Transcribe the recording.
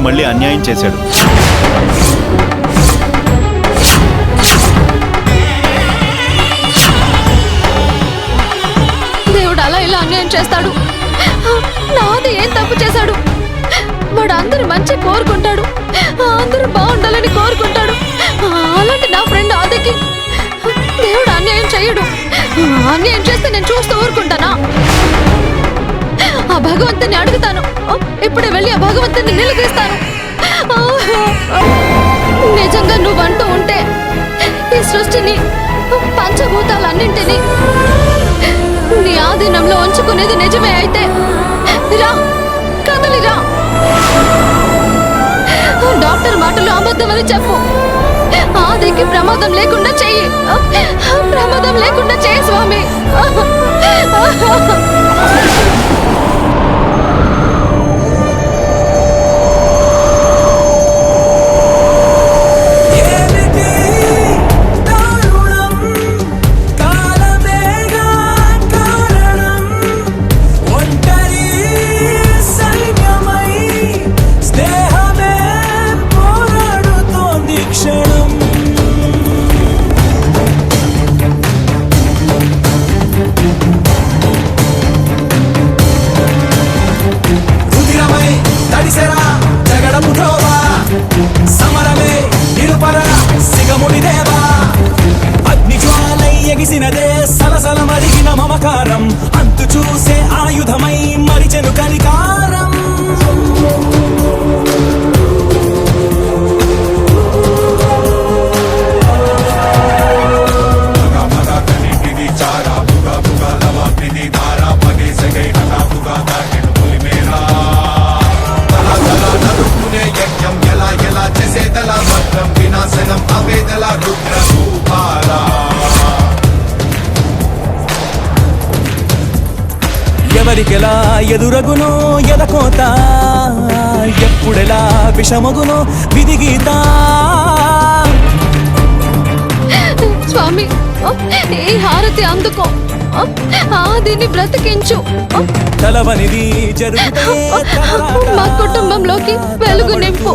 దేవుడు మళ్ళీ అన్యాయం చేశాడు. దేవుడు అలా ఇలా అన్యాయం చేస్తాడు? నాది ఏం తప్పు చేశాడు? వాడు అందరు మంచి కోరుకుంటాడు, అందరూ బాగుండాలని కోరుకుంటాడు. అలాంటి నా ఫ్రెండ్ ఆదికి దేవుడు అన్యాయం చేయడు. అన్యాయం చేస్తే నేను చూస్తూ ఊరుకుంటానా? ఆ భగవంతుని అడుగుతాను. ఇప్పుడే వెళ్ళి ఆ భగవంతుని నిలదీస్తాను. నిజంగా నువ్వంటూ ఉంటే ఈ సృష్టిని, పంచభూతాలన్నింటినీ నీ ఆధీనంలో ఉంచుకునేది నిజమే అయితే రా, కదలిరా. డాక్టర్ మాటలు అబద్ధమని చెప్పు. ఆదికి ప్రమాదం లేకుండా చెయ్యి. ప్రమాదం లేకుండా చేయి స్వామి. సలసల మరిగిన మమకారం అంతు చూసే ఆయుధమై మరిచెను కనికారం. ఎవరికెలా ఎదురగునో ఎదకోత, ఎప్పుడెలా విషమగునో విధిగీత. స్వామి, ఈ హారతి అందుకో. ఆదిని బ్రతికించు. తలవనిది జరుగుతే మా కుటుంబంలోకి వెలుగు నింపు.